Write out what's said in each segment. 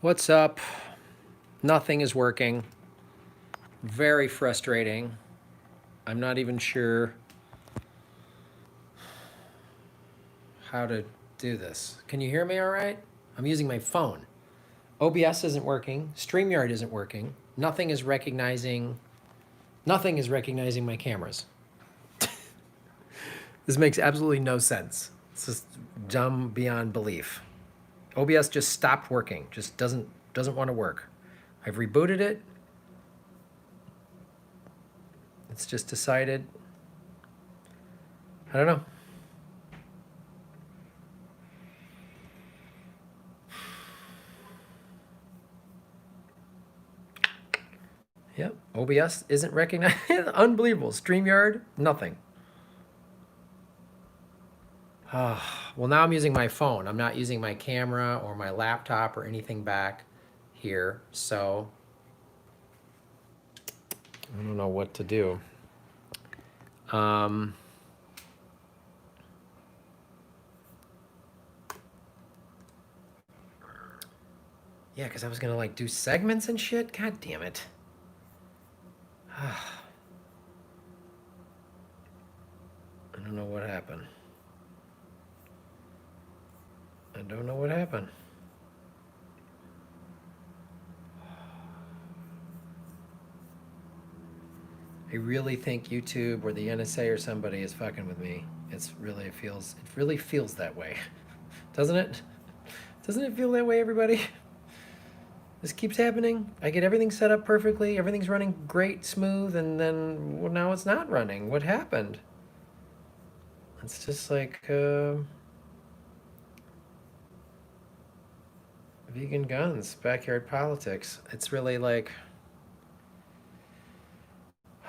What's up? Nothing is working. Very frustrating. I'm not even sure how to do this. Can you hear me all right? I'm using my phone. OBS isn't working. StreamYard isn't working. Nothing is recognizing my cameras. This makes absolutely no sense. It's just dumb beyond belief. OBS just stopped working. Just doesn't want to work. I've rebooted it. It's just decided. I don't know. Yep, OBS isn't recognized. Unbelievable. StreamYard, nothing. Well, now I'm using my phone. I'm not using my camera or my laptop or anything back here, so I don't know what to do. Yeah, because I was gonna like do segments and shit. God damn it. I don't know what happened. I don't know what happened. I really think YouTube or the NSA or somebody is fucking with me. It really feels that way. Doesn't it? Doesn't it feel that way, everybody? This keeps happening. I get everything set up perfectly. Everything's running great, smooth, and then well, now it's not running. What happened? It's just like vegan guns, backyard politics. It's really like...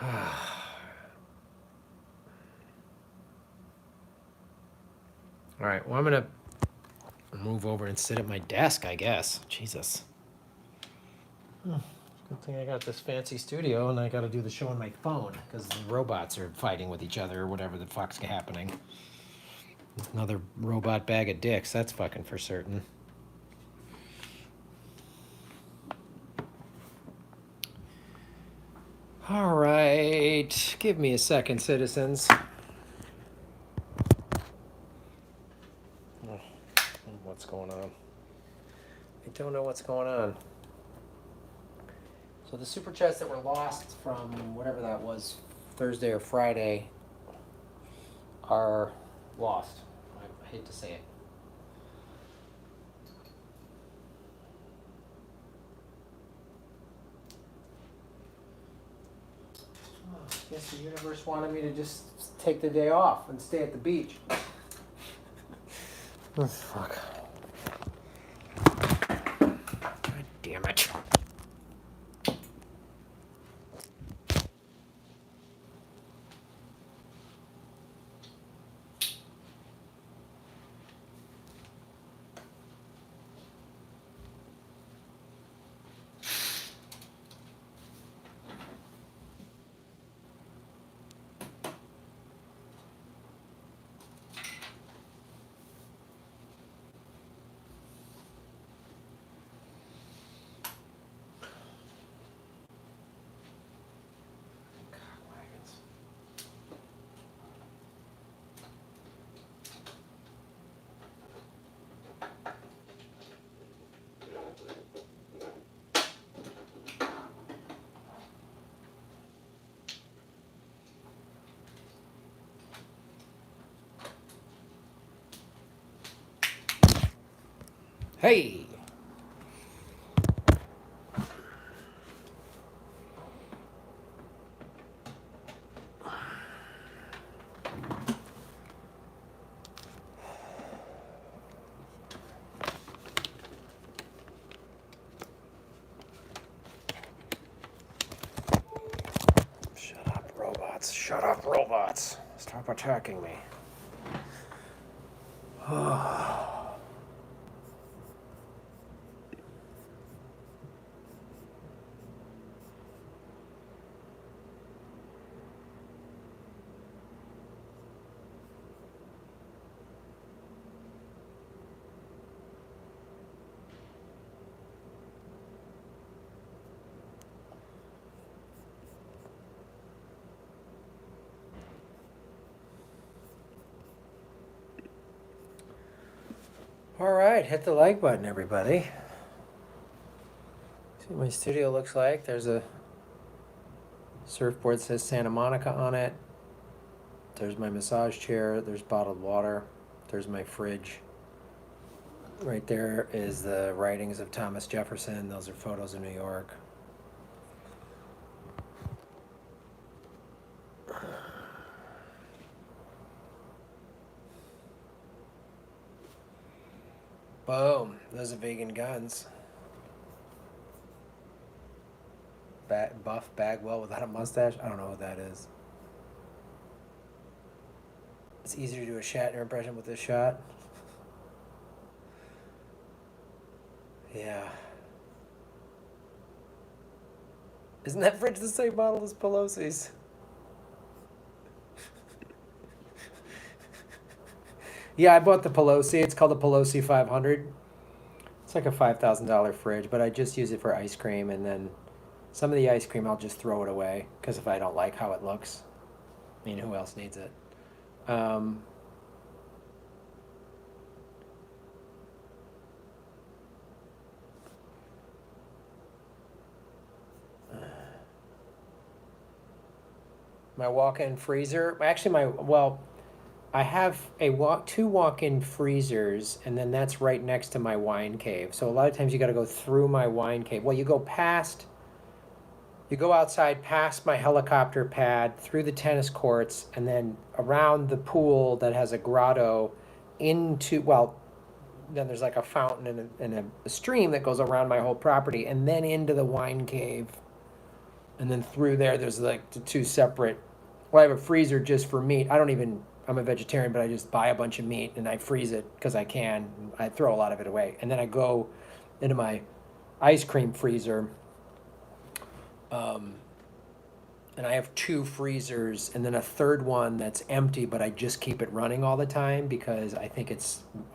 All right, well, I'm going to move over and sit at my desk, I guess. Jesus. Good thing I got this fancy studio and I got to do the show on my phone because the robots are fighting with each other or whatever the fuck's happening. Another robot bag of dicks, that's fucking for certain. All right, give me a second, citizens. What's going on? I don't know what's going on. So the super chats that were lost from whatever that was, Thursday or Friday, are lost. I hate to say it. I guess the universe wanted me to just take the day off and stay at the beach. Oh, fuck. God damn it. Hey! Shut up, robots. Shut up, robots. Stop attacking me. All right, hit the like button, everybody. See what my studio looks like. There's a surfboard that says Santa Monica on it. There's my massage chair. There's bottled water. There's my fridge. Right there is the writings of Thomas Jefferson. Those are photos of New York. Boom. Those are vegan guns. Buff Bagwell without a mustache? I don't know what that is. It's easier to do a Shatner impression with this shot. Yeah. Isn't that fridge the same model as Pelosi's? Yeah, I bought the Pelosi. It's called the Pelosi 500. It's like a $5,000 fridge, but I just use it for ice cream, and then some of the ice cream I'll just throw it away because if I don't like how it looks, I mean, who else needs it? My walk-in freezer. Actually, I have two walk-in freezers, and then that's right next to my wine cave. So a lot of times you got to go through my wine cave. Well, you go outside past my helicopter pad, through the tennis courts, and then around the pool that has a grotto then there's like a fountain and a stream that goes around my whole property, and then into the wine cave. And then through there's like the two separate. Well, I have a freezer just for meat. I'm a vegetarian, but I just buy a bunch of meat and I freeze it because I can. I throw a lot of it away. And then I go into my ice cream freezer. And I have two freezers and then a third one that's empty, but I just keep it running all the time because I think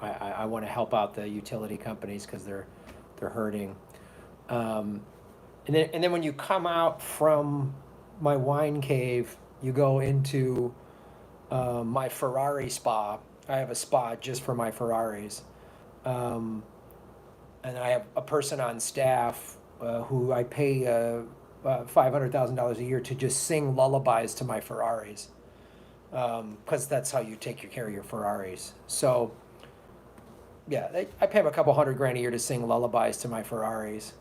I want to help out the utility companies because they're hurting. And then when you come out from my wine cave, you go into my Ferrari spa. I have a spa just for my Ferraris. And I have a person on staff who I pay $500,000 a year to just sing lullabies to my Ferraris. Because that's how you take care of your Ferraris. So, yeah, I pay him a couple $100,000 a year to sing lullabies to my Ferraris.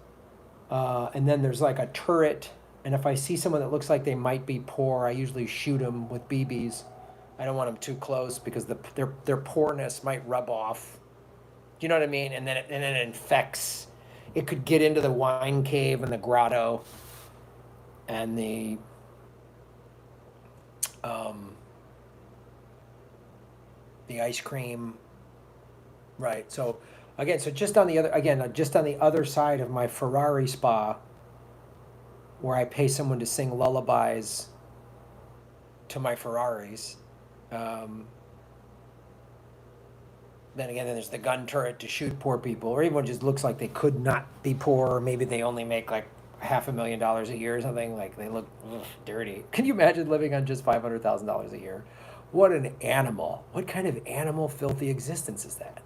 And then there's like a turret. And if I see someone that looks like they might be poor, I usually shoot them with BBs. I don't want them too close because their poorness might rub off. Do you know what I mean? And then it infects. It could get into the wine cave and the grotto and the ice cream. Right. So again, just on the other side of my Ferrari spa, where I pay someone to sing lullabies to my Ferraris. Then there's the gun turret to shoot poor people, or everyone just looks like they could not be poor, or maybe they only make like $500,000 a year or something. Like they look dirty. Can you imagine living on just $500,000 a year? What an animal! What kind of animal filthy existence is that?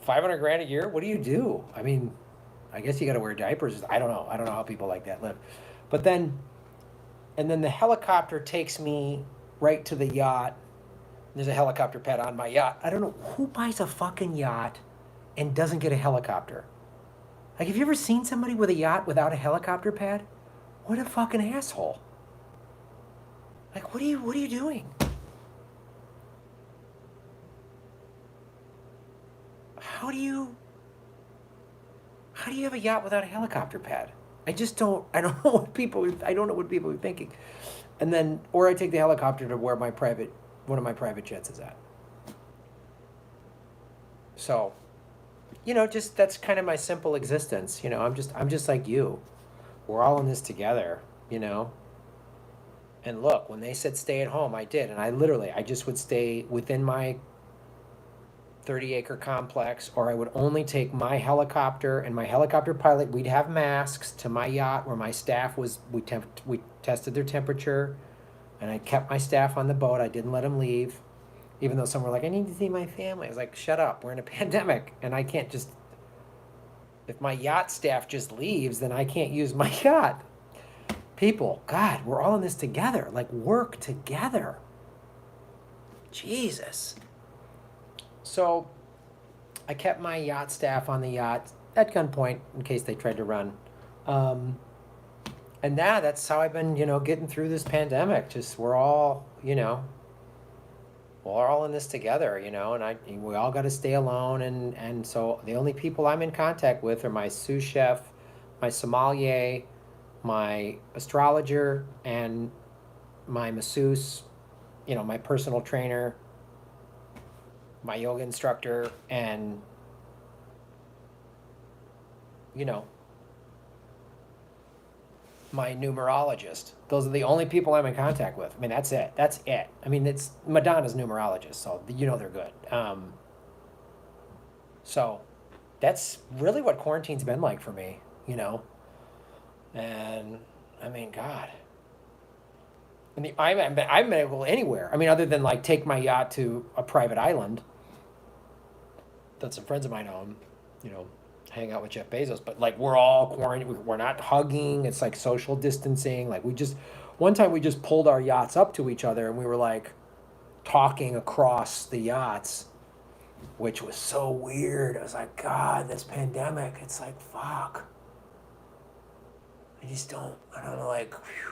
$500,000 a year? What do you do? I mean, I guess you got to wear diapers. I don't know. I don't know how people like that live. But then the helicopter takes me right to the yacht. There's a helicopter pad on my yacht. I don't know who buys a fucking yacht and doesn't get a helicopter. Like, have you ever seen somebody with a yacht without a helicopter pad? What a fucking asshole. Like, what are you doing? How do you have a yacht without a helicopter pad? I don't know what people are thinking. And then, or I take the helicopter to where one of my private jets is at. So, just that's kind of my simple existence. I'm just like you. We're all in this together, And look, when they said stay at home, I did. And I just would stay within my 30-acre complex, or I would only take my helicopter and my helicopter pilot. We'd have masks to my yacht where my staff was. We tested their temperature, and I kept my staff on the boat. I didn't let them leave. Even though some were like, I need to see my family. I was like, shut up. We're in a pandemic, and I can't just. If my yacht staff just leaves, then I can't use my yacht. People, God, we're all in this together. Like, work together. Jesus. So, I kept my yacht staff on the yacht at gunpoint in case they tried to run. And that's how I've been, getting through this pandemic. Just we're all, we're all in this together, and we all got to stay alone. And so the only people I'm in contact with are my sous chef, my sommelier, my astrologer, and my masseuse, my personal trainer, my yoga instructor, and, my numerologist. Those are the only people I'm in contact with. I mean, that's it. That's it. I mean, it's Madonna's numerologist, so they're good. So that's really what quarantine's been like for me, And I mean, God. I'm been able to go anywhere. I mean, other than like take my yacht to a private island that some friends of mine own, hang out with Jeff Bezos, but like we're all quarantined. We're not hugging. It's like social distancing. Like one time we just pulled our yachts up to each other and we were like talking across the yachts, which was so weird. I was like, God, this pandemic, it's like, fuck. I don't know, like, whew.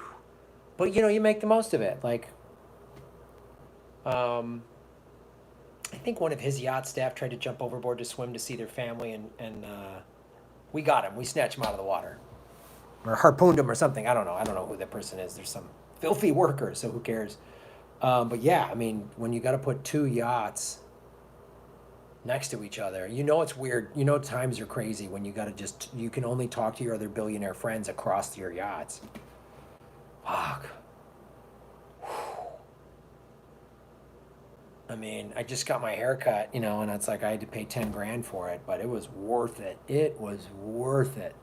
But you make the most of it. Like, I think one of his yacht staff tried to jump overboard to swim to see their family, and we got him. We snatched him out of the water, or harpooned him, or something. I don't know. I don't know who that person is. There's some filthy worker, so who cares? But yeah, I mean, when you got to put two yachts next to each other, it's weird. Times are crazy when you got to you can only talk to your other billionaire friends across your yachts. Fuck. I mean, I just got my hair cut, and it's like I had to pay 10 grand for it, but it was worth it. It was worth it.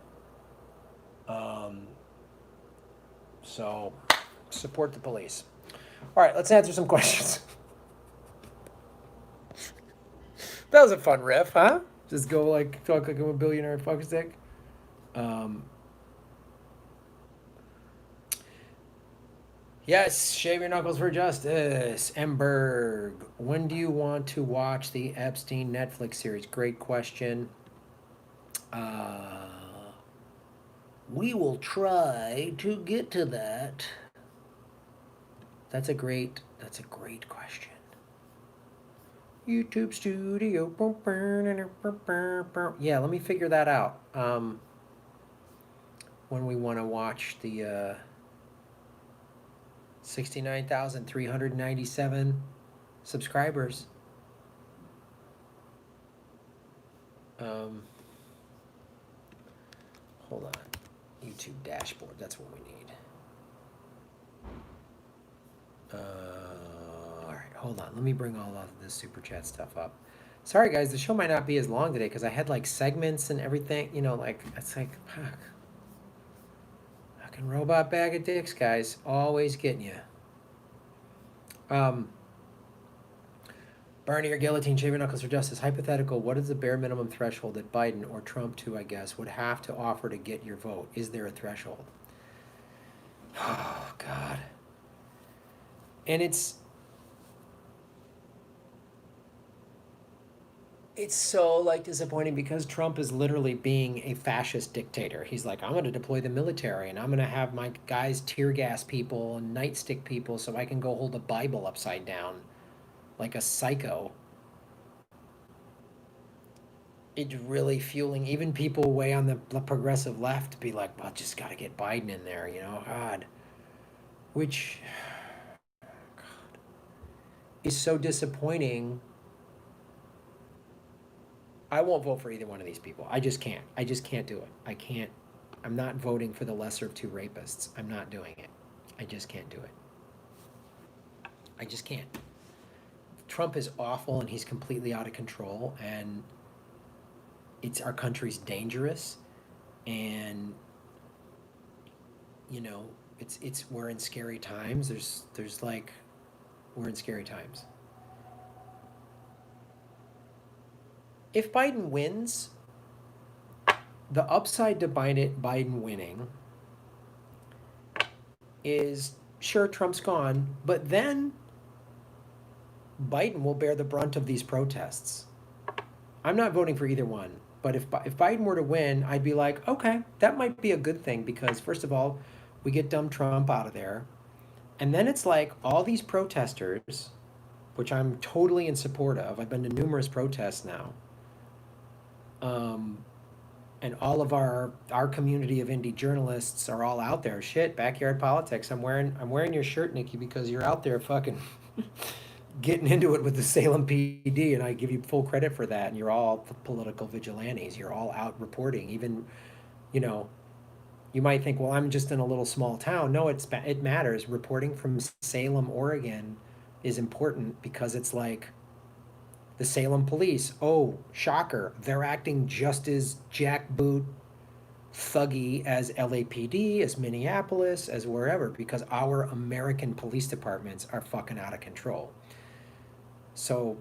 So support the police. All right, let's answer some questions. That was a fun riff, huh? Just go talk like I'm a billionaire fuck stick. Yes, shave your knuckles for justice. Emberg, when do you want to watch the Epstein Netflix series? Great question. We will try to get to that. That's a great question. YouTube Studio. Yeah, let me figure that out. When we want to watch the 69,397 subscribers. Hold on. YouTube dashboard. That's what we need. All right, hold on. Let me bring all of this super chat stuff up. Sorry, guys. The show might not be as long today because I had like segments and everything. It's like, fuck. Fucking robot bag of dicks, guys. Always getting you. Bernie or guillotine, shave your knuckles for justice. Hypothetical, what is the bare minimum threshold that Biden, or Trump too, I guess, would have to offer to get your vote? Is there a threshold? Oh, God. And it's so disappointing because Trump is literally being a fascist dictator. He's like, I'm going to deploy the military and I'm going to have my guys tear gas people and nightstick people so I can go hold a Bible upside down like a psycho. It's really fueling even people way on the progressive left to be like, well, just got to get Biden in there, God. Which God, is so disappointing. I won't vote for either one of these people. I just can't. I just can't do it. I can't. I'm not voting for the lesser of two rapists. I'm not doing it. I just can't do it. I just can't. Trump is awful and he's completely out of control, and our country's dangerous, and we're in scary times. We're in scary times. if Biden wins, the upside to Biden winning is, sure, Trump's gone, but then Biden will bear the brunt of these protests. I'm not voting for either one, but if Biden were to win, I'd be like, okay, that might be a good thing because, first of all, we get dumb Trump out of there. And then it's like all these protesters, which I'm totally in support of. I've been to numerous protests now. And all of our community of indie journalists are all out there. Shit, backyard politics. I'm wearing your shirt, Nikki, because you're out there fucking getting into it with the Salem PD, and I give you full credit for that. And you're all political vigilantes. You're all out reporting. Even, you know, you might think, well, I'm just in a little small town. No, it matters. Reporting from Salem, Oregon, is important because it's like the Salem police. Oh, shocker! They're acting just as jackboot, thuggy as LAPD, as Minneapolis, as wherever, because our American police departments are fucking out of control. So,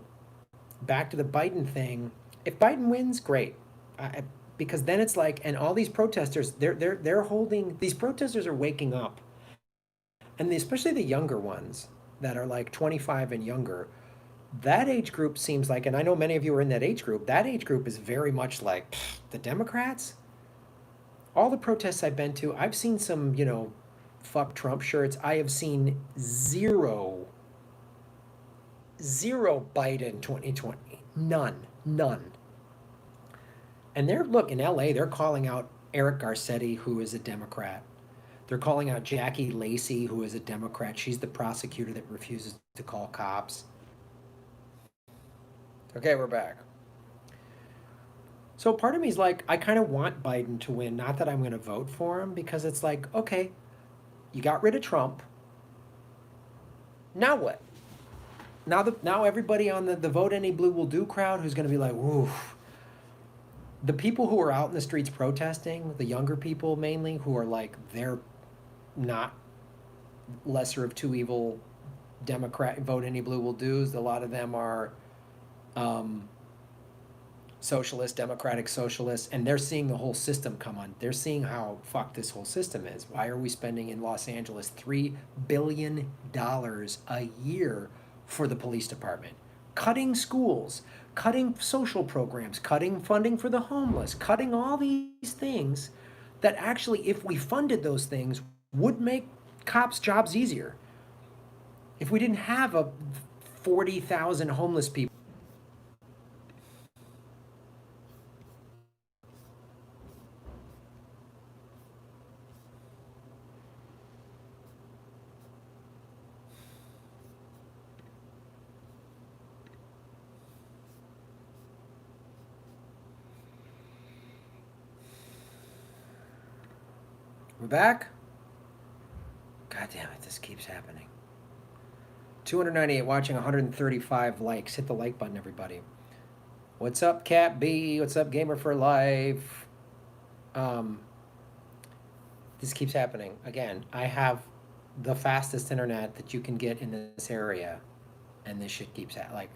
back to the Biden thing. If Biden wins, great. Because then it's like, and all these protesters, they're holding. These protesters are waking up, and especially the younger ones that are like 25 and younger. That age group seems like, and I know many of you are in that age group. That age group is very much like the Democrats. All the protests I've been to, I've seen some, fuck Trump shirts. I have seen zero Biden 2020. None. And look, in LA, they're calling out Eric Garcetti, who is a Democrat. They're calling out Jackie Lacey, who is a Democrat. She's the prosecutor that refuses to call cops. Okay, we're back. So part of me is like, I kind of want Biden to win. Not that I'm going to vote for him, because it's like, okay, you got rid of Trump. Now what? Now everybody on the Vote Any Blue Will Do crowd who's going to be like, woof. The people who are out in the streets protesting, the younger people mainly, who are like, they're not lesser of two evil Democrat Vote Any Blue Will Do's. A lot of them are socialist, democratic socialists, and they're seeing the whole system come on. They're seeing how fucked this whole system is. Why are we spending in Los Angeles $3 billion a year for the police department? Cutting schools, cutting social programs, cutting funding for the homeless, cutting all these things that actually, if we funded those things, would make cops' jobs easier. If we didn't have 40,000 homeless people. We're back? God damn it, this keeps happening. 298 watching, 135 likes. Hit the like button, everybody. What's up, Cat B? What's up, Gamer for Life? This keeps happening. Again, I have the fastest internet that you can get in this area, and this shit keeps like